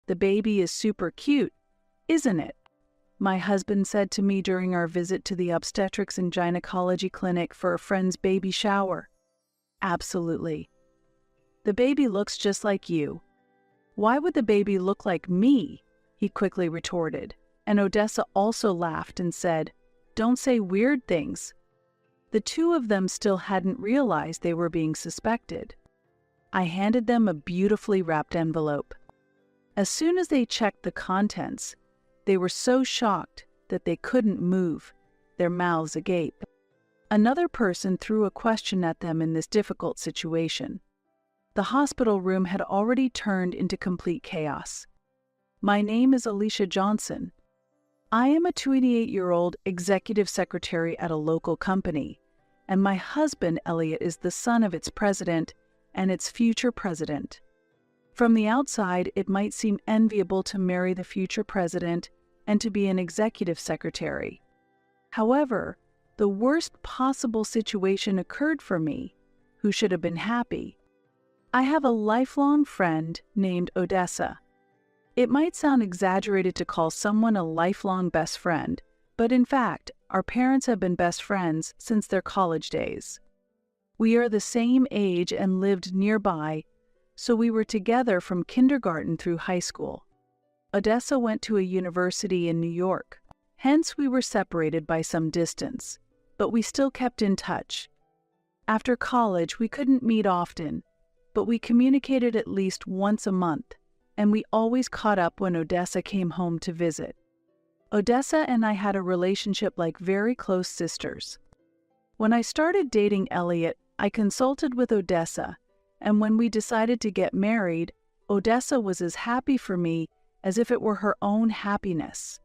The baby is super cute, isn't it? My husband said to me during our visit to the obstetrics and gynecology clinic for a friend's baby shower. Absolutely. The baby looks just like you. Why would the baby look like me? He quickly retorted, and Odessa also laughed and said, "Don't say weird things." The two of them still hadn't realized they were being suspected. I handed them a beautifully wrapped envelope. As soon as they checked the contents, they were so shocked that they couldn't move, their mouths agape. Another person threw a question at them in this difficult situation. The hospital room had already turned into complete chaos. My name is Alicia Johnson. I am a 28-year-old executive secretary at a local company, and my husband, Elliot, is the son of its president and its future president. From the outside, it might seem enviable to marry the future president and to be an executive secretary. However, the worst possible situation occurred for me, who should have been happy. I have a lifelong friend named Odessa. It might sound exaggerated to call someone a lifelong best friend, but in fact, our parents have been best friends since their college days. We are the same age and lived nearby, so we were together from kindergarten through high school. Odessa went to a university in New York, hence we were separated by some distance, but we still kept in touch. After college, we couldn't meet often, but we communicated at least once a month, and we always caught up when Odessa came home to visit. Odessa and I had a relationship like very close sisters. When I started dating Elliot, I consulted with Odessa, and when we decided to get married, Odessa was as happy for me as if it were her own happiness.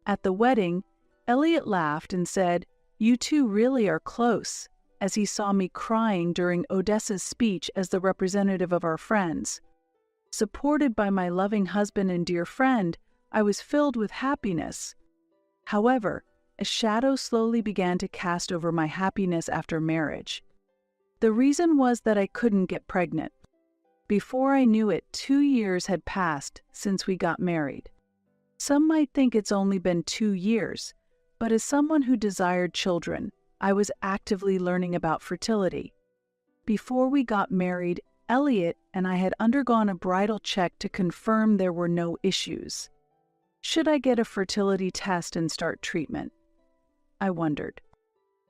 At the wedding, Elliot laughed and said, "You two really are close," as he saw me crying during Odessa's speech as the representative of our friends. Supported by my loving husband and dear friend, I was filled with happiness. However, a shadow slowly began to cast over my happiness after marriage. The reason was that I couldn't get pregnant. Before I knew it, 2 years had passed since we got married. Some might think it's only been 2 years, but as someone who desired children, I was actively learning about fertility. Before we got married, Elliot and I had undergone a bridal check to confirm there were no issues. Should I get a fertility test and start treatment? I wondered.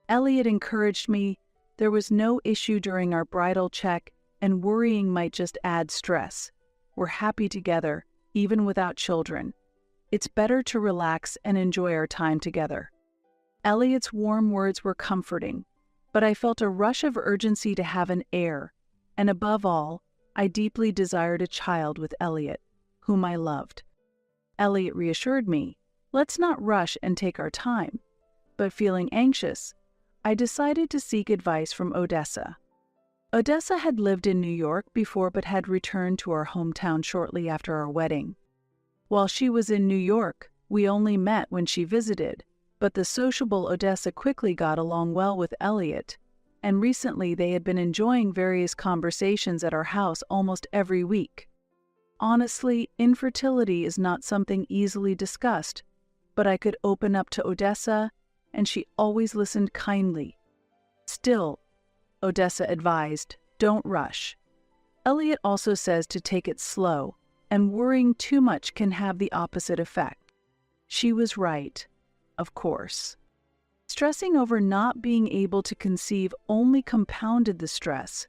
Elliot encouraged me. There was no issue during our bridal check, and worrying might just add stress. We're happy together, even without children. It's better to relax and enjoy our time together. Elliot's warm words were comforting, but I felt a rush of urgency to have an heir, and above all, I deeply desired a child with Elliot, whom I loved. Elliot reassured me, "Let's not rush and take our time." But feeling anxious, I decided to seek advice from Odessa. Odessa had lived in New York before but had returned to our hometown shortly after our wedding. While she was in New York, we only met when she visited, but the sociable Odessa quickly got along well with Elliot, and recently they had been enjoying various conversations at our house almost every week. Honestly, infertility is not something easily discussed, but I could open up to Odessa, and she always listened kindly. Still, Odessa advised, "Don't rush." Elliot also says to take it slow, and worrying too much can have the opposite effect. She was right, of course. Stressing over not being able to conceive only compounded the stress,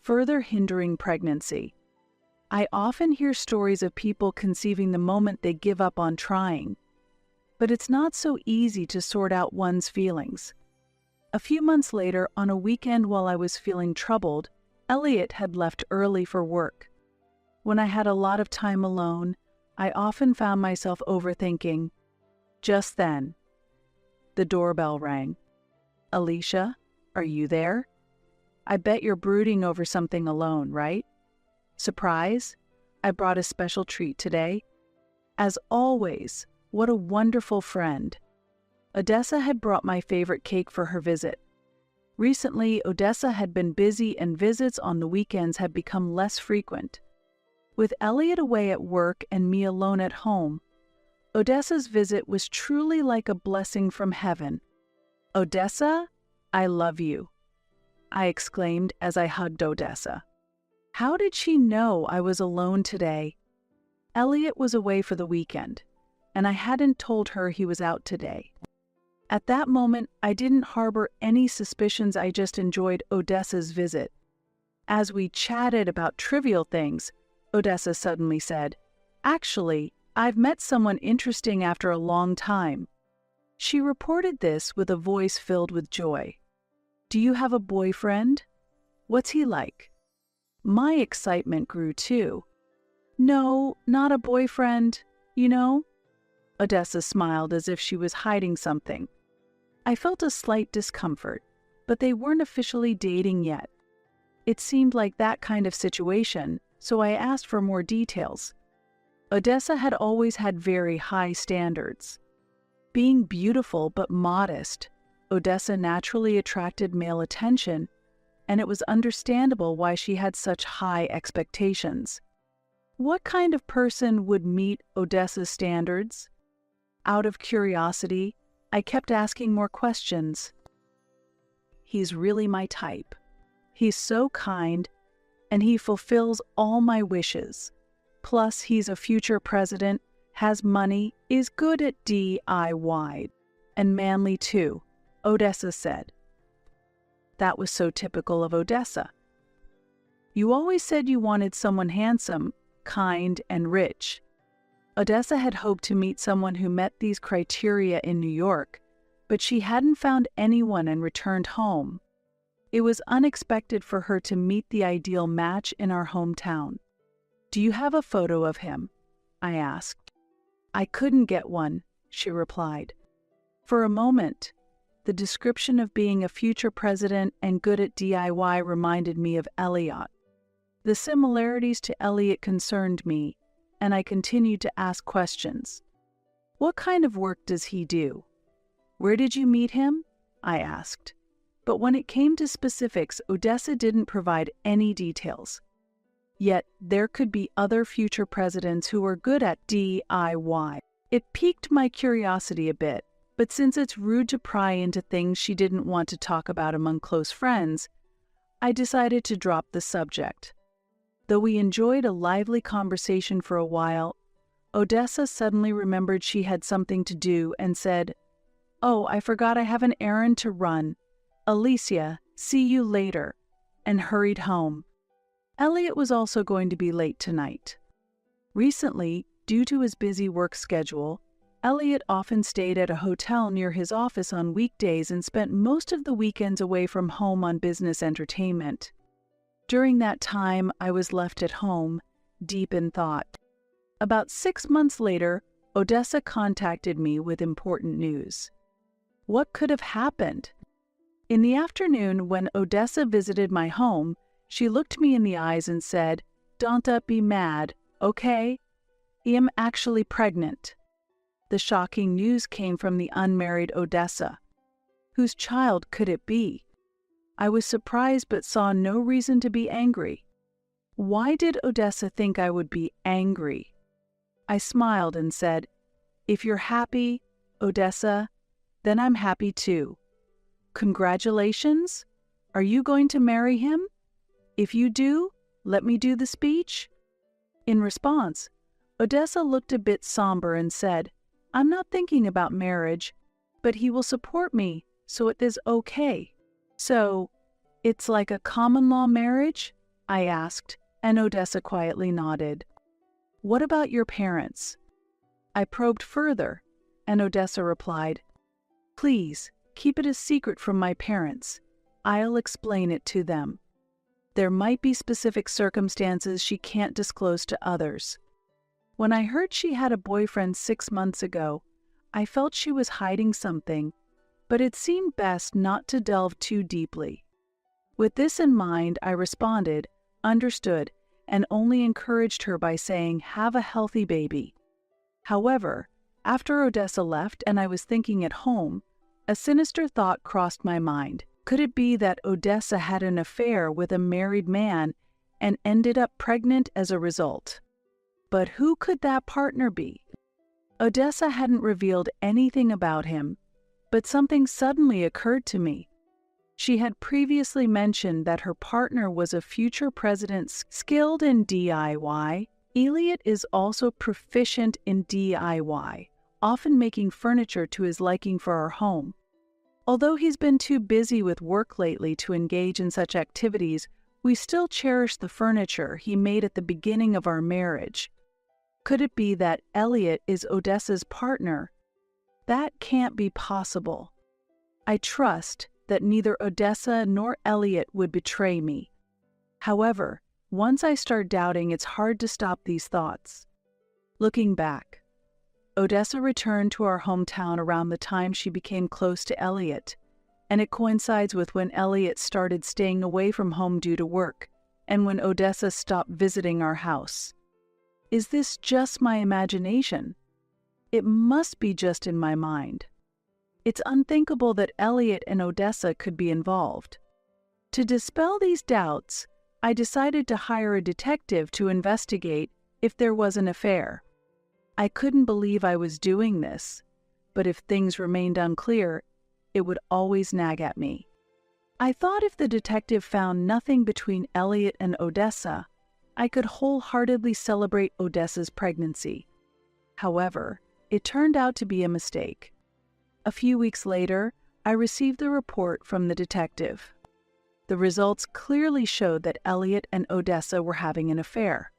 further hindering pregnancy. I often hear stories of people conceiving the moment they give up on trying, but it's not so easy to sort out one's feelings. A few months later, on a weekend while I was feeling troubled, Elliot had left early for work. When I had a lot of time alone, I often found myself overthinking. Just then, the doorbell rang. "Alicia, are you there? I bet you're brooding over something alone, right? Surprise? I brought a special treat today." As always, what a wonderful friend. Odessa had brought my favorite cake for her visit. Recently, Odessa had been busy and visits on the weekends had become less frequent. With Elliot away at work and me alone at home, Odessa's visit was truly like a blessing from heaven. "Odessa, I love you," I exclaimed as I hugged Odessa. How did she know I was alone today? Elliot was away for the weekend, and I hadn't told her he was out today. At that moment, I didn't harbor any suspicions. I just enjoyed Odessa's visit. As we chatted about trivial things, Odessa suddenly said, "Actually, I've met someone interesting after a long time." She reported this with a voice filled with joy. "Do you have a boyfriend? What's he like?" My excitement grew too. "No, not a boyfriend, you know." Odessa smiled as if she was hiding something. I felt a slight discomfort, but they weren't officially dating yet. It seemed like that kind of situation, so I asked for more details. Odessa had always had very high standards. Being beautiful but modest, Odessa naturally attracted male attention, and it was understandable why she had such high expectations. What kind of person would meet Odessa's standards? Out of curiosity, I kept asking more questions. "He's really my type. He's so kind, and he fulfills all my wishes. Plus, he's a future president, has money, is good at DIY, and manly too," Odessa said. That was so typical of Odessa. "You always said you wanted someone handsome, kind, and rich." Odessa had hoped to meet someone who met these criteria in New York, but she hadn't found anyone and returned home. It was unexpected for her to meet the ideal match in our hometown. "Do you have a photo of him?" I asked. "I couldn't get one," she replied. For a moment, the description of being a future president and good at DIY reminded me of Elliot. The similarities to Elliot concerned me, and I continued to ask questions. "What kind of work does he do? Where did you meet him?" I asked. But when it came to specifics, Odessa didn't provide any details. Yet there could be other future presidents who were good at DIY. It piqued my curiosity a bit, but since it's rude to pry into things she didn't want to talk about among close friends, I decided to drop the subject. Though we enjoyed a lively conversation for a while, Odessa suddenly remembered she had something to do and said, "Oh, I forgot I have an errand to run. Alicia, see you later," and hurried home. Elliot was also going to be late tonight. Recently, due to his busy work schedule, Elliot often stayed at a hotel near his office on weekdays and spent most of the weekends away from home on business entertainment. During that time, I was left at home, deep in thought. About 6 months later, Odessa contacted me with important news. What could have happened? In the afternoon, when Odessa visited my home, she looked me in the eyes and said, "Don't be mad, okay? I'm actually pregnant." The shocking news came from the unmarried Odessa. Whose child could it be? I was surprised but saw no reason to be angry. Why did Odessa think I would be angry? I smiled and said, "If you're happy, Odessa, then I'm happy too. Congratulations? Are you going to marry him? If you do, let me do the speech?" In response, Odessa looked a bit somber and said, "I'm not thinking about marriage, but he will support me, so it is okay." "So, it's like a common law marriage?" I asked, and Odessa quietly nodded. "What about your parents?" I probed further, and Odessa replied, "Please, keep it a secret from my parents. I'll explain it to them. There might be specific circumstances she can't disclose to others." When I heard she had a boyfriend 6 months ago, I felt she was hiding something, but it seemed best not to delve too deeply. With this in mind, I responded, understood, and only encouraged her by saying, "Have a healthy baby." However, after Odessa left and I was thinking at home, a sinister thought crossed my mind. Could it be that Odessa had an affair with a married man and ended up pregnant as a result? But who could that partner be? Odessa hadn't revealed anything about him, but something suddenly occurred to me. She had previously mentioned that her partner was a future president skilled in DIY. Elliot is also proficient in DIY, often making furniture to his liking for our home. Although he's been too busy with work lately to engage in such activities, we still cherish the furniture he made at the beginning of our marriage. Could it be that Elliot is Odessa's partner? That can't be possible. I trust that neither Odessa nor Elliot would betray me. However, once I start doubting, it's hard to stop these thoughts. Looking back, Odessa returned to our hometown around the time she became close to Elliot, and it coincides with when Elliot started staying away from home due to work, and when Odessa stopped visiting our house. Is this just my imagination? It must be just in my mind. It's unthinkable that Elliot and Odessa could be involved. To dispel these doubts, I decided to hire a detective to investigate if there was an affair. I couldn't believe I was doing this, but if things remained unclear, it would always nag at me. I thought if the detective found nothing between Elliot and Odessa, I could wholeheartedly celebrate Odessa's pregnancy. However, it turned out to be a mistake. A few weeks later, I received the report from the detective. The results clearly showed that Elliot and Odessa were having an affair,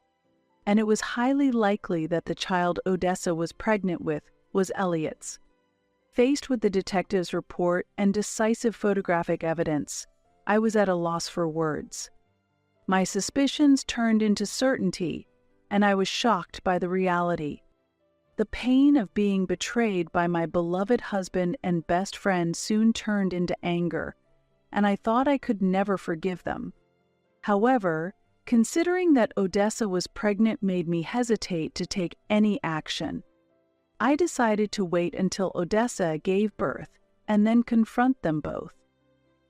and it was highly likely that the child Odessa was pregnant with was Elliot's. Faced with the detective's report and decisive photographic evidence, I was at a loss for words. My suspicions turned into certainty, and I was shocked by the reality. The pain of being betrayed by my beloved husband and best friend soon turned into anger, and I thought I could never forgive them. However, considering that Odessa was pregnant made me hesitate to take any action. I decided to wait until Odessa gave birth and then confront them both.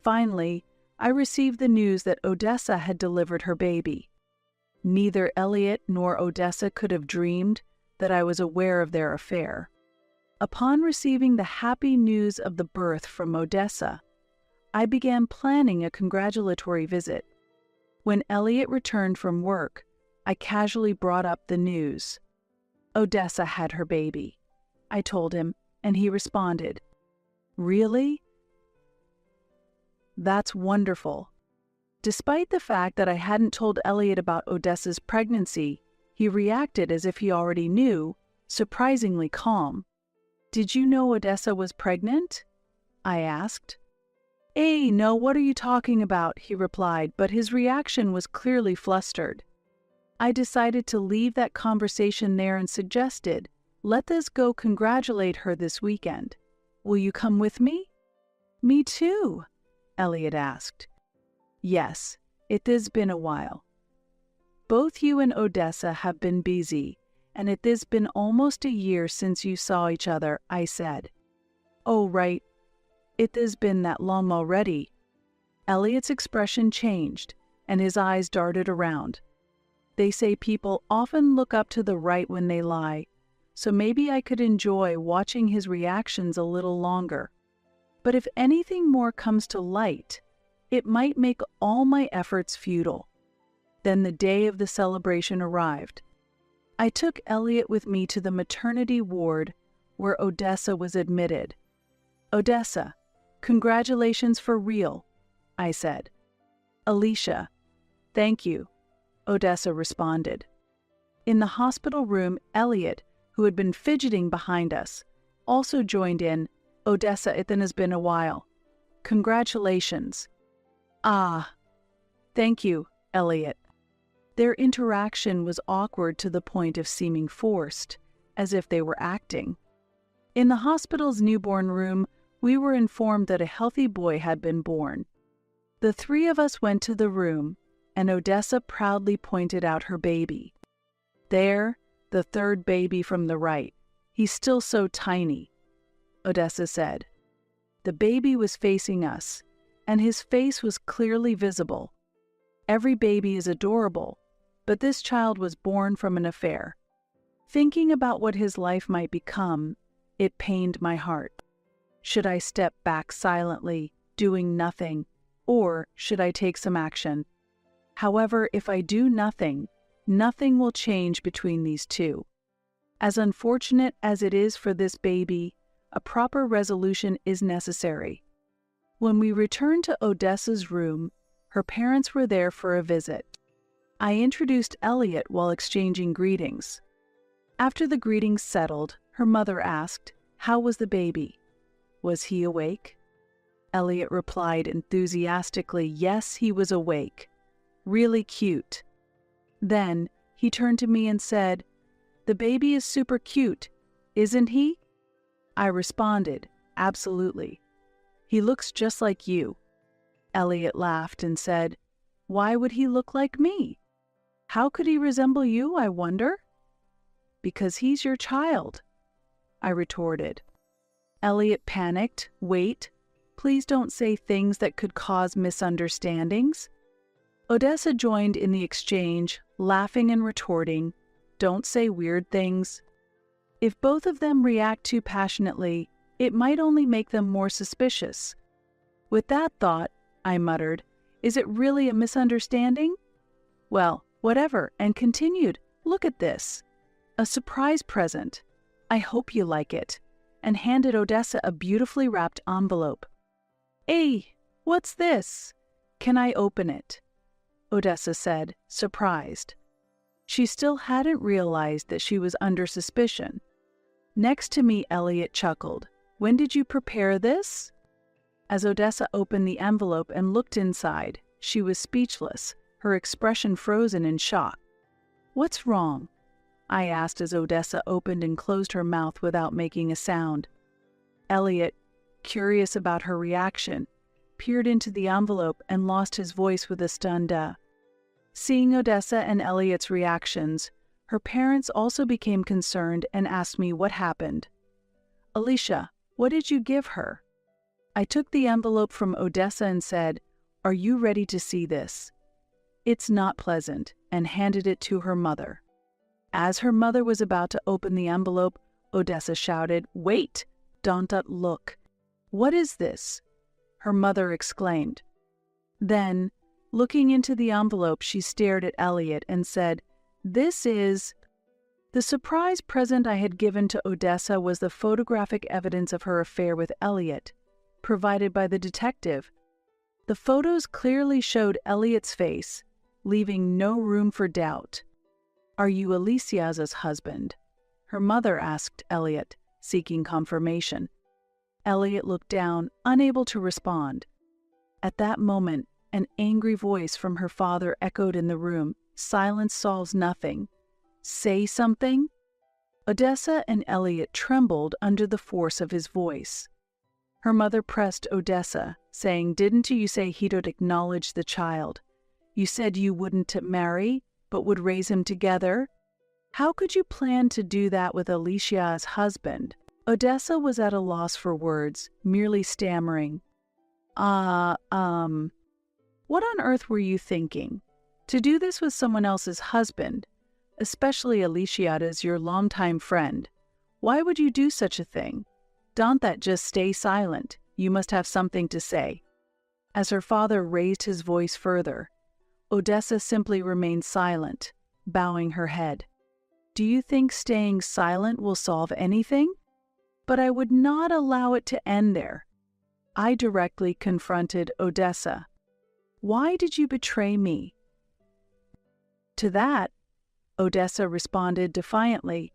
Finally, I received the news that Odessa had delivered her baby. Neither Elliot nor Odessa could have dreamed that I was aware of their affair. Upon receiving the happy news of the birth from Odessa, I began planning a congratulatory visit. When Elliot returned from work, I casually brought up the news. Odessa had her baby, I told him, and he responded, "Really? That's wonderful." Despite the fact that I hadn't told Elliot about Odessa's pregnancy, he reacted as if he already knew, surprisingly calm. "Did you know Odessa was pregnant?" I asked. No, what are you talking about?" he replied, but his reaction was clearly flustered. I decided to leave that conversation there and suggested, "Let us go congratulate her this weekend. Will you come with me?" "Me too?" Elliot asked. "Yes, it has been a while. Both you and Odessa have been busy, and it has been almost a year since you saw each other," I said. "Oh, right. It has been that long already." Elliot's expression changed, and his eyes darted around. They say people often look up to the right when they lie, so maybe I could enjoy watching his reactions a little longer. But if anything more comes to light, it might make all my efforts futile. Then the day of the celebration arrived. I took Elliot with me to the maternity ward where Odessa was admitted. "Odessa, congratulations for real," I said. "Alicia, thank you," Odessa responded. In the hospital room, Elliot, who had been fidgeting behind us, also joined in. "Odessa, it has been a while. Congratulations." "Ah, thank you, Elliot." Their interaction was awkward to the point of seeming forced, as if they were acting. In the hospital's newborn room, we were informed that a healthy boy had been born. The three of us went to the room, and Odessa proudly pointed out her baby. "There, the third baby from the right. He's still so tiny," Odessa said. The baby was facing us, and his face was clearly visible. Every baby is adorable, but this child was born from an affair. Thinking about what his life might become, it pained my heart. Should I step back silently, doing nothing, or should I take some action? However, if I do nothing, nothing will change between these two. As unfortunate as it is for this baby, a proper resolution is necessary. When we returned to Odessa's room, her parents were there for a visit. I introduced Elliot while exchanging greetings. After the greetings settled, her mother asked, "How was the baby? Was he awake?" Elliot replied enthusiastically, "Yes, he was awake. Really cute." Then he turned to me and said, "The baby is super cute, isn't he?" I responded, "Absolutely. He looks just like you." Elliot laughed and said, "Why would he look like me? How could he resemble you, I wonder?" "Because he's your child," I retorted. Elliot panicked. "Wait, please don't say things that could cause misunderstandings." Odessa joined in the exchange, laughing and retorting, "Don't say weird things." If both of them react too passionately, it might only make them more suspicious. With that thought, I muttered, "Is it really a misunderstanding?" "Well, whatever," and continued, "Look at this. A surprise present. I hope you like it," and handed Odessa a beautifully wrapped envelope. "Hey, what's this? Can I open it?" Odessa said, surprised. She still hadn't realized that she was under suspicion. Next to me, Elliot chuckled. "When did you prepare this?" As Odessa opened the envelope and looked inside, she was speechless, her expression frozen in shock. "What's wrong?" I asked as Odessa opened and closed her mouth without making a sound. Elliot, curious about her reaction, peered into the envelope and lost his voice with a stunned Seeing Odessa and Elliot's reactions, her parents also became concerned and asked me what happened. "Alicia, what did you give her?" I took the envelope from Odessa and said, "Are you ready to see this? It's not pleasant," and handed it to her mother. As her mother was about to open the envelope, Odessa shouted, "Wait! Don't look! What is this?" her mother exclaimed. Then, looking into the envelope, she stared at Elliot and said, "This is..." The surprise present I had given to Odessa was the photographic evidence of her affair with Elliot, provided by the detective. The photos clearly showed Elliot's face, leaving no room for doubt. "Are you Alicia's husband?" her mother asked Elliot, seeking confirmation. Elliot looked down, unable to respond. At that moment, an angry voice from her father echoed in the room. "Silence solves nothing. Say something." Odessa and Elliot trembled under the force of his voice. Her mother pressed Odessa, saying, "Didn't you say he don't acknowledge the child? You said you wouldn't marry, but would raise him together. How could you plan to do that with Alicia's husband?" Odessa was at a loss for words, merely stammering, What on earth were you thinking? To do this with someone else's husband, especially Alicia's your longtime friend. Why would you do such a thing? Don't that just stay silent. You must have something to say." As her father raised his voice further, Odessa simply remained silent, bowing her head. "Do you think staying silent will solve anything?" But I would not allow it to end there. I directly confronted Odessa. "Why did you betray me?" To that, Odessa responded defiantly,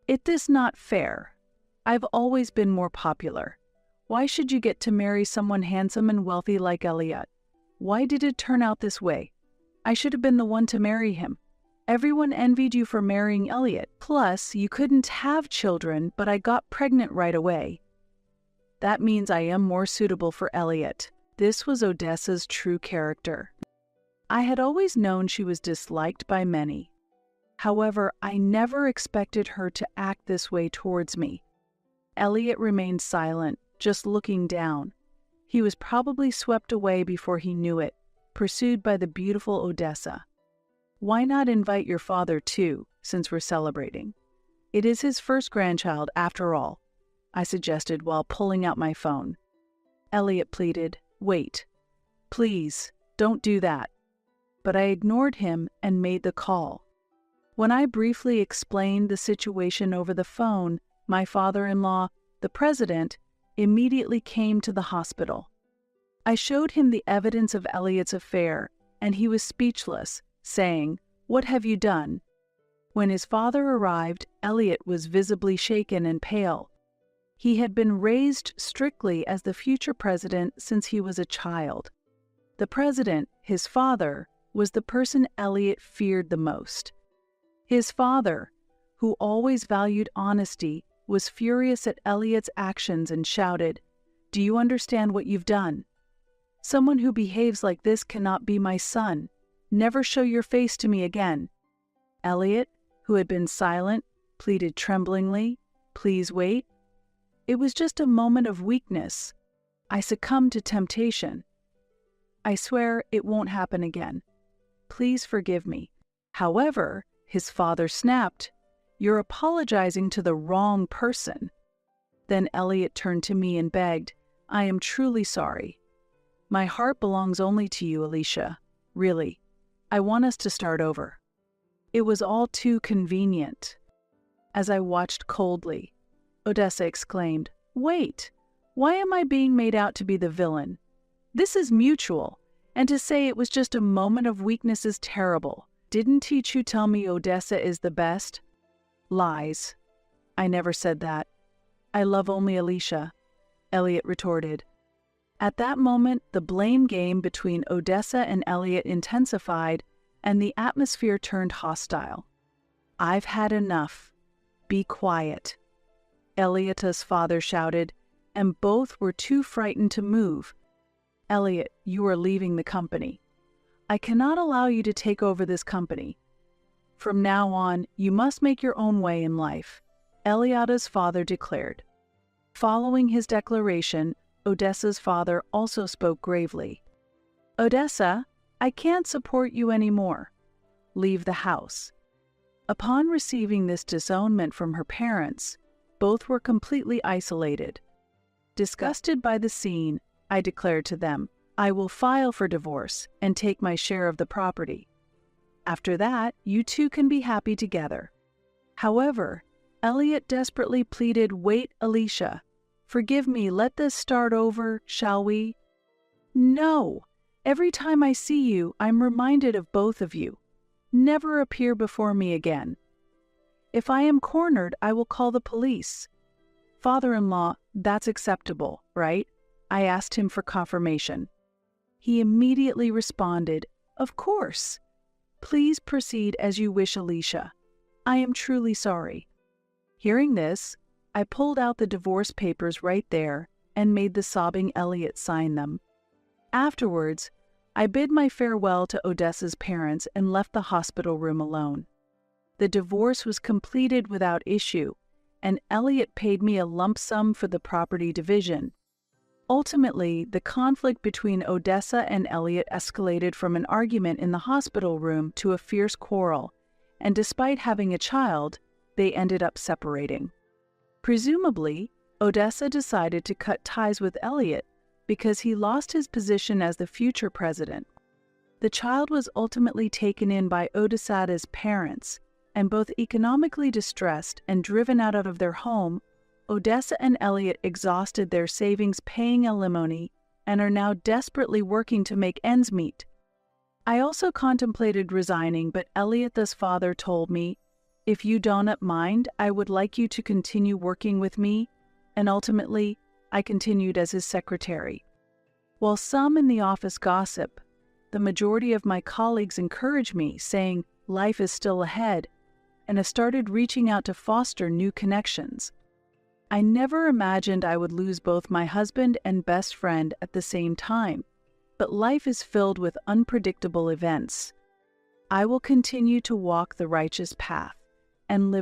"It is not fair. I've always been more popular. Why should you get to marry someone handsome and wealthy like Elliot? Why did it turn out this way? I should have been the one to marry him. Everyone envied you for marrying Elliot. Plus, you couldn't have children, but I got pregnant right away. That means I am more suitable for Elliot." This was Odessa's true character. I had always known she was disliked by many. However, I never expected her to act this way towards me. Elliot remained silent, just looking down. He was probably swept away before he knew it, pursued by the beautiful Odessa. "Why not invite your father too, since we're celebrating?" It is his first grandchild, after all, I suggested while pulling out my phone. Elliot pleaded, "Wait. Please, don't do that." But I ignored him and made the call. When I briefly explained the situation over the phone, my father-in-law, the president, immediately came to the hospital. I showed him the evidence of Elliot's affair, and he was speechless, saying, "What have you done?" When his father arrived, Elliot was visibly shaken and pale. He had been raised strictly as the future president since he was a child. The president, his father, was the person Elliot feared the most. His father, who always valued honesty, was furious at Elliot's actions and shouted, "Do you understand what you've done? Someone who behaves like this cannot be my son. Never show your face to me again." Elliot, who had been silent, pleaded tremblingly, "Please wait." It was just a moment of weakness. I succumbed to temptation. I swear it won't happen again. Please forgive me. However, his father snapped, "You're apologizing to the wrong person." Then Elliot turned to me and begged, "I am truly sorry. My heart belongs only to you, Alicia. Really. I want us to start over." It was all too convenient. As I watched coldly, Odessa exclaimed, "Wait! Why am I being made out to be the villain? This is mutual, and to say it was just a moment of weakness is terrible. Didn't Tichu tell me Odessa is the best?" "Lies. I never said that. I love only Alicia," Elliot retorted. At that moment, the blame game between Odessa and Elliot intensified, and the atmosphere turned hostile. "I've had enough. Be quiet," Elliot's father shouted, and both were too frightened to move. "Elliot, you are leaving the company. I cannot allow you to take over this company. From now on, you must make your own way in life," Elliot's father declared. Following his declaration, Odessa's father also spoke gravely. "Odessa, I can't support you anymore. Leave the house." Upon receiving this disownment from her parents, both were completely isolated. Disgusted by the scene, I declared to them, "I will file for divorce and take my share of the property. After that, you two can be happy together." However, Elliot desperately pleaded, "Wait, Alicia. Forgive me, let this start over, shall we?" "No! Every time I see you, I'm reminded of both of you. Never appear before me again. If I am cornered, I will call the police." "Father-in-law, that's acceptable, right?" I asked him for confirmation. He immediately responded, "Of course. Please proceed as you wish, Alicia. I am truly sorry." Hearing this, I pulled out the divorce papers right there and made the sobbing Elliot sign them. Afterwards, I bid my farewell to Odessa's parents and left the hospital room alone. The divorce was completed without issue, and Elliot paid me a lump sum for the property division. Ultimately, the conflict between Odessa and Elliot escalated from an argument in the hospital room to a fierce quarrel, and despite having a child, they ended up separating. Presumably, Odessa decided to cut ties with Elliot because he lost his position as the future president. The child was ultimately taken in by Odessa's parents, and both economically distressed and driven out of their home, Odessa and Elliot exhausted their savings paying alimony and are now desperately working to make ends meet. I also contemplated resigning, but Elliot's father told me, "If you don't mind, I would like you to continue working with me," and ultimately, I continued as his secretary. While some in the office gossip, the majority of my colleagues encourage me, saying life is still ahead, and have started reaching out to foster new connections. I never imagined I would lose both my husband and best friend at the same time, but life is filled with unpredictable events. I will continue to walk the righteous path and live